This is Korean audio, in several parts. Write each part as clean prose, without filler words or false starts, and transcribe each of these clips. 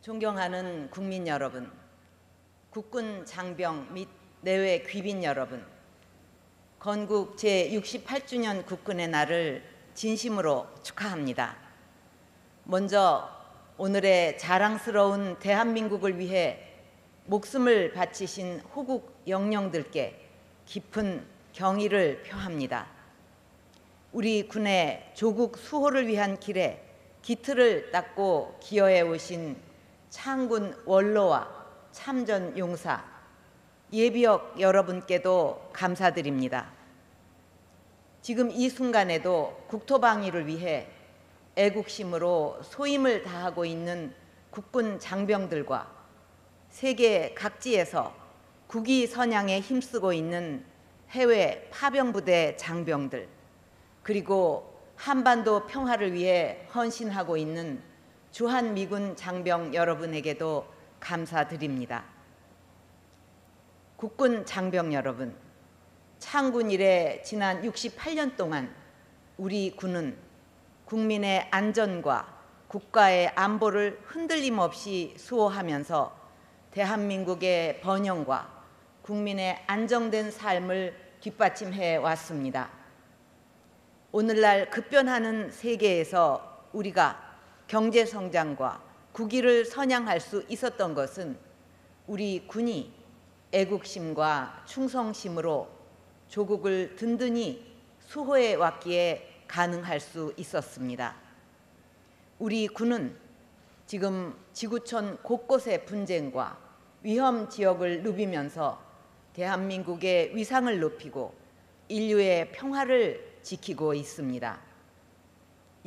존경하는 국민 여러분, 국군 장병 및 내외 귀빈 여러분, 건국 제68주년 국군의 날을 진심으로 축하합니다. 먼저 오늘의 자랑스러운 대한민국을 위해 목숨을 바치신 호국 영령들께 깊은 경의를 표합니다. 우리 군의 조국 수호를 위한 길에 기틀을 닦고 기여해 오신 창군 원로와 참전 용사, 예비역 여러분께도 감사드립니다. 지금 이 순간에도 국토방위를 위해 애국심으로 소임을 다하고 있는 국군 장병들과 세계 각지에서 국위 선양에 힘쓰고 있는 해외 파병부대 장병들, 그리고 한반도 평화를 위해 헌신하고 있는 주한미군 장병 여러분에게도 감사드립니다. 국군 장병 여러분, 창군 이래 지난 68년 동안 우리 군은 국민의 안전과 국가의 안보를 흔들림 없이 수호하면서 대한민국의 번영과 국민의 안정된 삶을 뒷받침해 왔습니다. 오늘날 급변하는 세계에서 우리가 경제 성장과 국위를 선양할 수 있었던 것은 우리 군이 애국심과 충성심으로 조국을 든든히 수호해 왔기에 가능할 수 있었습니다. 우리 군은 지금 지구촌 곳곳의 분쟁과 위험 지역을 누비면서 대한민국의 위상을 높이고 인류의 평화를 지키고 있습니다.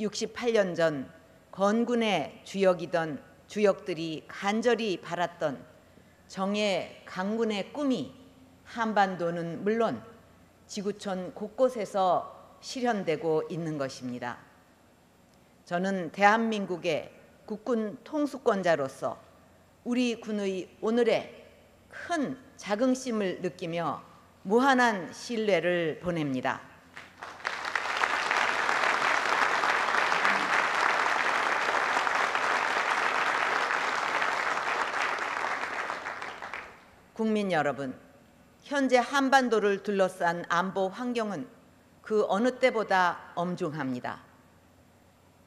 68년 전 건군의 주역이던 주역들이 간절히 바랐던 정예 강군의 꿈이 한반도는 물론 지구촌 곳곳에서 실현되고 있는 것입니다. 저는 대한민국의 국군 통수권자로서 우리 군의 오늘의 큰 자긍심을 느끼며 무한한 신뢰를 보냅니다. 국민 여러분, 현재 한반도를 둘러싼 안보 환경은 그 어느 때보다 엄중합니다.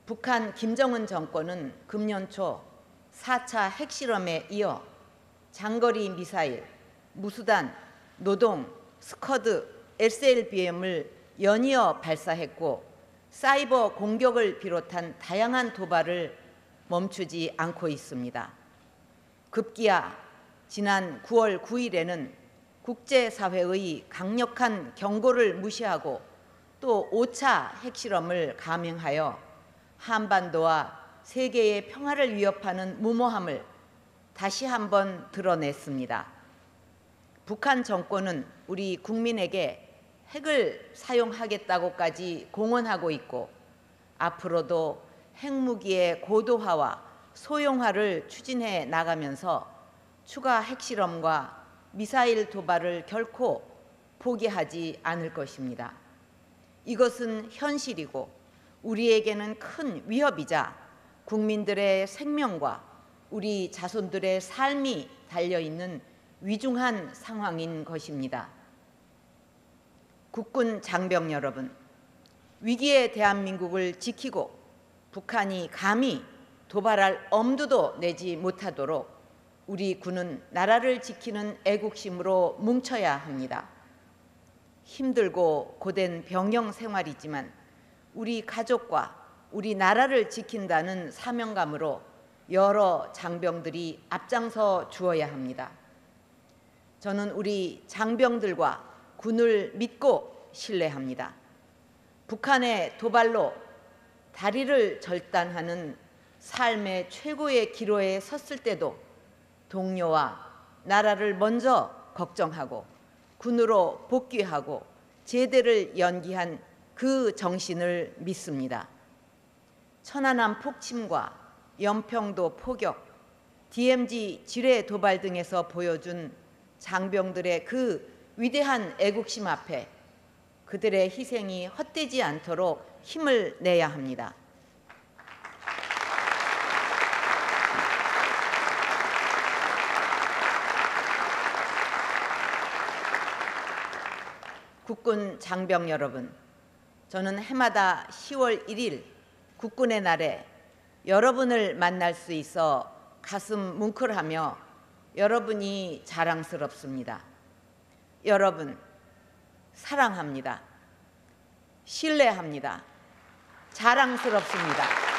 북한 김정은 정권은 금년 초 4차 핵실험에 이어 장거리 미사일, 무수단, 노동, 스커드, SLBM을 연이어 발사했고 사이버 공격을 비롯한 다양한 도발을 멈추지 않고 있습니다. 급기야 지난 9월 9일에는 국제사회의 강력한 경고를 무시하고 또 5차 핵실험을 감행하여 한반도와 세계의 평화를 위협하는 무모함을 다시 한번 드러냈습니다. 북한 정권은 우리 국민에게 핵을 사용하겠다고까지 공언하고 있고 앞으로도 핵무기의 고도화와 소형화를 추진해 나가면서 추가 핵실험과 미사일 도발을 결코 포기하지 않을 것입니다. 이것은 현실이고 우리에게는 큰 위협이자 국민들의 생명과 우리 자손들의 삶이 달려있는 위중한 상황인 것입니다. 국군 장병 여러분, 위기의 대한민국을 지키고 북한이 감히 도발할 엄두도 내지 못하도록 우리 군은 나라를 지키는 애국심으로 뭉쳐야 합니다. 힘들고 고된 병영 생활이지만 우리 가족과 우리 나라를 지킨다는 사명감으로 여러 장병들이 앞장서 주어야 합니다. 저는 우리 장병들과 군을 믿고 신뢰합니다. 북한의 도발로 다리를 절단하는 삶의 최고의 기로에 섰을 때도 동료와 나라를 먼저 걱정하고 군으로 복귀하고 제대를 연기한 그 정신을 믿습니다. 천안함 폭침과 연평도 포격, DMZ 지뢰 도발 등에서 보여준 장병들의 그 위대한 애국심 앞에 그들의 희생이 헛되지 않도록 힘을 내야 합니다. 국군 장병 여러분, 저는 해마다 10월 1일 국군의 날에 여러분을 만날 수 있어 가슴 뭉클하며 여러분이 자랑스럽습니다. 여러분, 사랑합니다. 신뢰합니다. 자랑스럽습니다.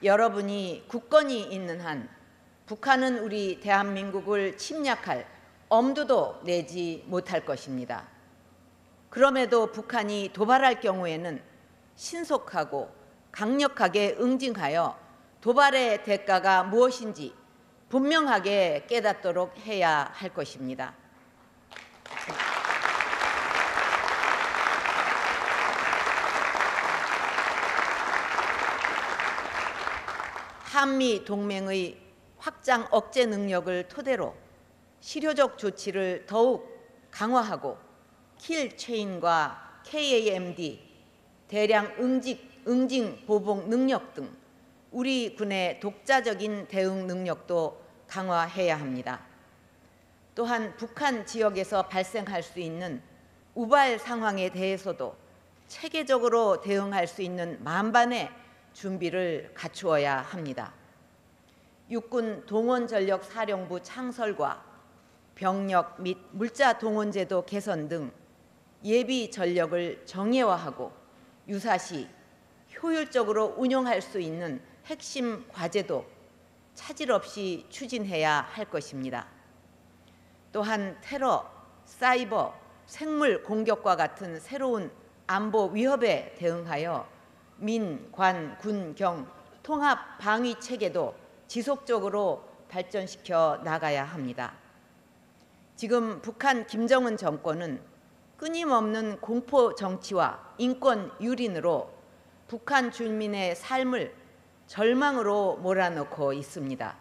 여러분이 굳건히 있는 한 북한은 우리 대한민국을 침략할 엄두도 내지 못할 것입니다. 그럼에도 북한이 도발할 경우에는 신속하고 강력하게 응징하여 도발의 대가가 무엇인지 분명하게 깨닫도록 해야 할 것입니다. 한미 동맹의 확장 억제 능력을 토대로 실효적 조치를 더욱 강화하고 킬 체인과 KAMD, 대량 응징 보복 능력 등 우리 군의 독자적인 대응 능력도 강화해야 합니다. 또한 북한 지역에서 발생할 수 있는 우발 상황에 대해서도 체계적으로 대응할 수 있는 만반의 준비를 갖추어야 합니다. 육군 동원전력사령부 창설과 병력 및 물자 동원제도 개선 등 예비 전력을 정예화하고 유사시 효율적으로 운용할 수 있는 핵심 과제도 차질 없이 추진해야 할 것입니다. 또한 테러, 사이버, 생물 공격과 같은 새로운 안보 위협에 대응하여 민, 관, 군, 경 통합 방위 체계도 지속적으로 발전시켜 나가야 합니다. 지금 북한 김정은 정권은 끊임없는 공포 정치와 인권 유린으로 북한 주민의 삶을 절망으로 몰아넣고 있습니다.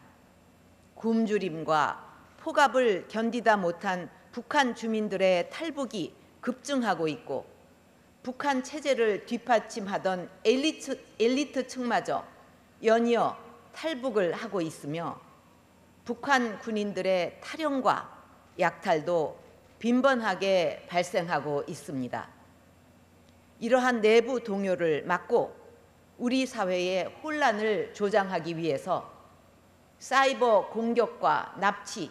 굶주림과 폭압을 견디다 못한 북한 주민들의 탈북이 급증하고 있고 북한 체제를 뒷받침하던 엘리트층마저 연이어 탈북을 하고 있으며 북한 군인들의 탈영과 약탈도 빈번하게 발생하고 있습니다. 이러한 내부 동요를 막고 우리 사회의 혼란을 조장하기 위해서 사이버 공격과 납치,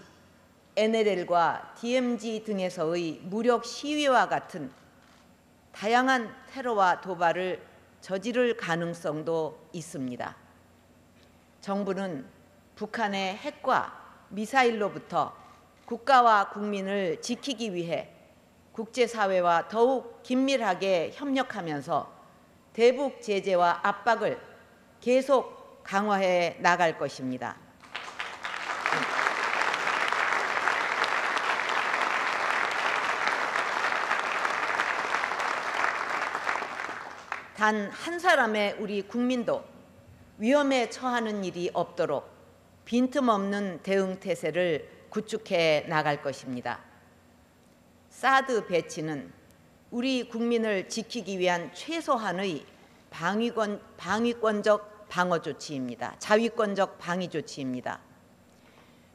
NLL과 DMZ 등에서의 무력 시위와 같은 다양한 테러와 도발을 저지를 가능성도 있습니다. 정부는 북한의 핵과 미사일로부터 국가와 국민을 지키기 위해 국제사회와 더욱 긴밀하게 협력하면서 대북 제재와 압박을 계속 강화해 나갈 것입니다. 단 한 사람의 우리 국민도 위험에 처하는 일이 없도록 빈틈없는 대응 태세를 구축해 나갈 것입니다. 사드 배치는 우리 국민을 지키기 위한 최소한의 방위권적 방어 조치입니다. 자위권적 방위 조치입니다.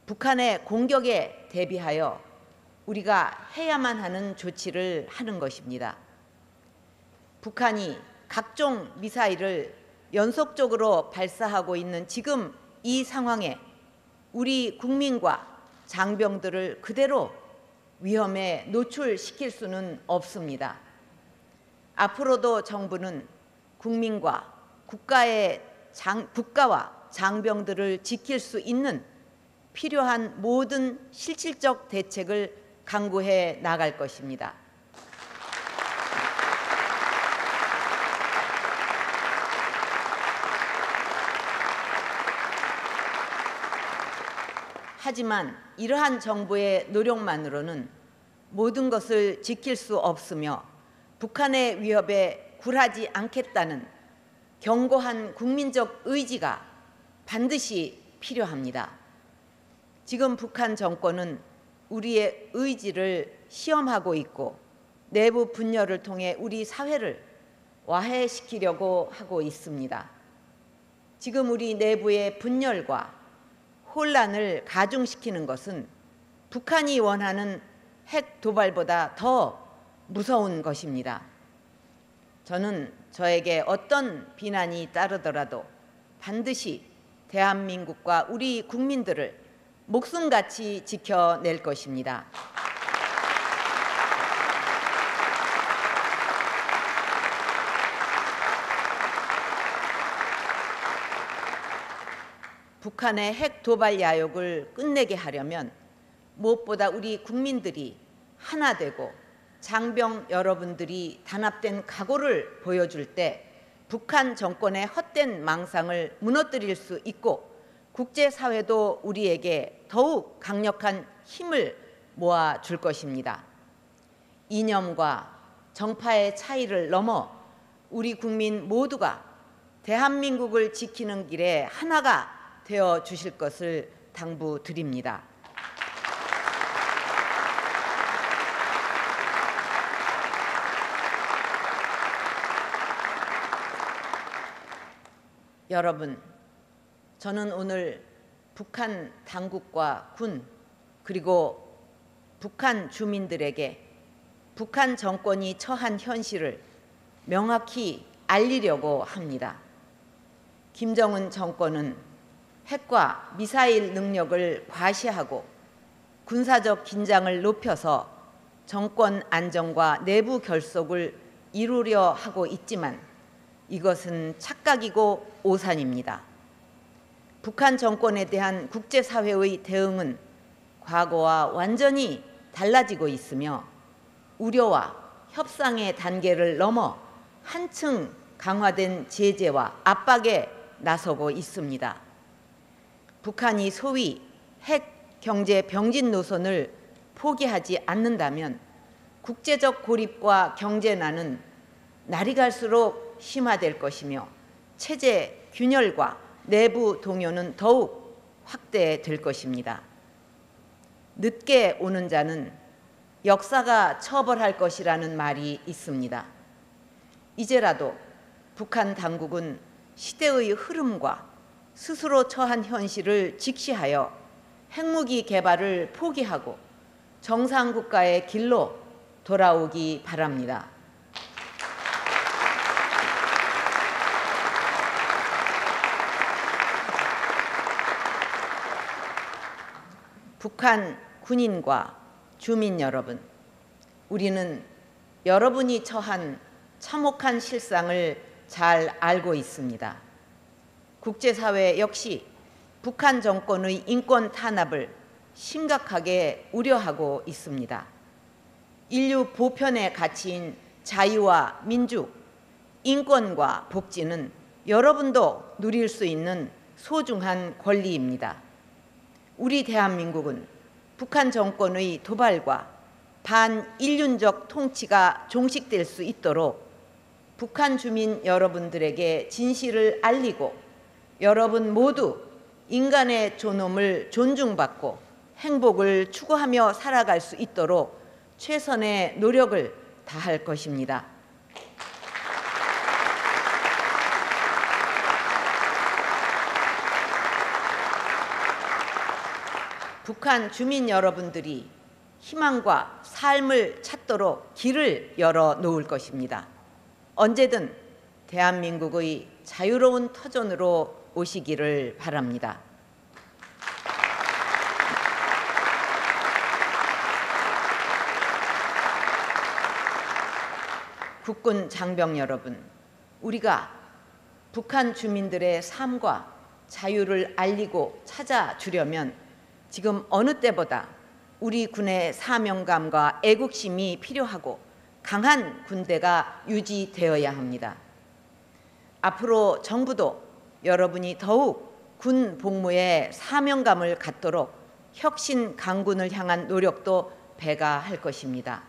북한의 공격에 대비하여 우리가 해야만 하는 조치를 하는 것입니다. 북한이 각종 미사일을 연속적으로 발사하고 있는 지금 이 상황에 우리 국민과 장병들을 그대로 위험에 노출시킬 수는 없습니다. 앞으로도 정부는 국민과 국가와 장병들을 지킬 수 있는 필요한 모든 실질적 대책을 강구해 나갈 것입니다. 하지만 이러한 정부의 노력만으로는 모든 것을 지킬 수 없으며 북한의 위협에 굴하지 않겠다는 견고한 국민적 의지가 반드시 필요합니다. 지금 북한 정권은 우리의 의지를 시험하고 있고 내부 분열을 통해 우리 사회를 와해시키려고 하고 있습니다. 지금 우리 내부의 분열과 혼란을 가중시키는 것은 북한이 원하는 핵 도발보다 더 무서운 것입니다. 저는 저에게 어떤 비난이 따르더라도 반드시 대한민국과 우리 국민들을 목숨같이 지켜낼 것입니다. 북한의 핵 도발 야욕을 끝내게 하려면 무엇보다 우리 국민들이 하나 되고 장병 여러분들이 단합된 각오를 보여줄 때 북한 정권의 헛된 망상을 무너뜨릴 수 있고 국제사회도 우리에게 더욱 강력한 힘을 모아줄 것입니다. 이념과 정파의 차이를 넘어 우리 국민 모두가 대한민국을 지키는 길에 하나가 되어 주실 것을 당부드립니다. 여러분, 저는 오늘 북한 당국과 군 그리고 북한 주민들에게 북한 정권이 처한 현실을 명확히 알리려고 합니다. 김정은 정권은 핵과 미사일 능력을 과시하고 군사적 긴장을 높여서 정권 안정과 내부 결속을 이루려 하고 있지만 이것은 착각이고 오산입니다. 북한 정권에 대한 국제사회의 대응은 과거와 완전히 달라지고 있으며 우려와 협상의 단계를 넘어 한층 강화된 제재와 압박에 나서고 있습니다. 북한이 소위 핵 경제 병진 노선을 포기하지 않는다면 국제적 고립과 경제난은 날이 갈수록 심화될 것이며 체제 균열과 내부 동요는 더욱 확대될 것입니다. 늦게 오는 자는 역사가 처벌할 것이라는 말이 있습니다. 이제라도 북한 당국은 시대의 흐름과 스스로 처한 현실을 직시하여 핵무기 개발을 포기하고 정상국가의 길로 돌아오기 바랍니다. 북한 군인과 주민 여러분, 우리는 여러분이 처한 참혹한 실상을 잘 알고 있습니다. 국제사회 역시 북한 정권의 인권 탄압을 심각하게 우려하고 있습니다. 인류 보편의 가치인 자유와 민주, 인권과 복지는 여러분도 누릴 수 있는 소중한 권리입니다. 우리 대한민국은 북한 정권의 도발과 반인륜적 통치가 종식될 수 있도록 북한 주민 여러분들에게 진실을 알리고 여러분 모두 인간의 존엄을 존중받고 행복을 추구하며 살아갈 수 있도록 최선의 노력을 다할 것입니다. 북한 주민 여러분들이 희망과 삶을 찾도록 길을 열어 놓을 것입니다. 언제든 대한민국의 자유로운 터전으로 오시기를 바랍니다. 국군 장병 여러분, 우리가 북한 주민들의 삶과 자유를 알리고 찾아주려면 지금 어느 때보다 우리 군의 사명감과 애국심이 필요하고 강한 군대가 유지되어야 합니다. 앞으로 정부도 여러분이 더욱 군 복무에 사명감을 갖도록 혁신 강군을 향한 노력도 배가할 것입니다.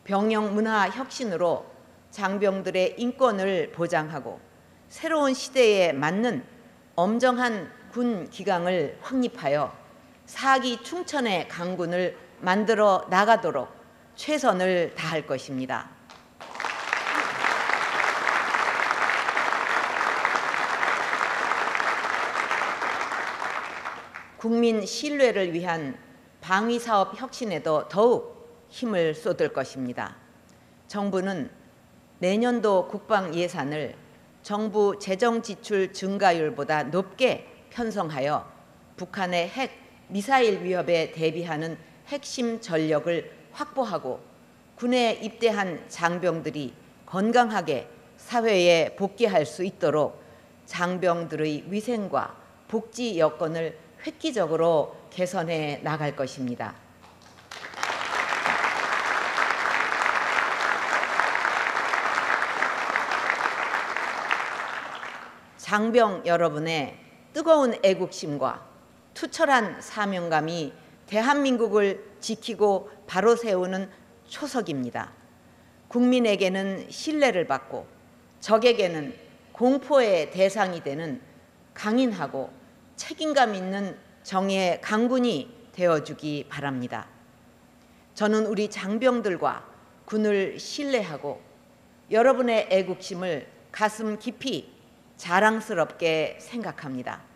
병영 문화 혁신으로 장병들의 인권을 보장하고 새로운 시대에 맞는 엄정한 군 기강을 확립하여 사기 충천의 강군을 만들어 나가도록 최선을 다할 것입니다. 국민 신뢰를 위한 방위사업 혁신에도 더욱 힘을 쏟을 것입니다. 정부는 내년도 국방 예산을 정부 재정 지출 증가율보다 높게 편성하여 북한의 핵, 미사일 위협에 대비하는 핵심 전력을 확보하고 군에 입대한 장병들이 건강하게 사회에 복귀할 수 있도록 장병들의 위생과 복지 여건을 획기적으로 개선해 나갈 것입니다. 장병 여러분의 뜨거운 애국심과 투철한 사명감이 대한민국을 지키고 바로 세우는 초석입니다. 국민에게는 신뢰를 받고 적에게는 공포의 대상이 되는 강인하고 책임감 있는 정의의 강군이 되어주기 바랍니다. 저는 우리 장병들과 군을 신뢰하고 여러분의 애국심을 가슴 깊이 자랑스럽게 생각합니다.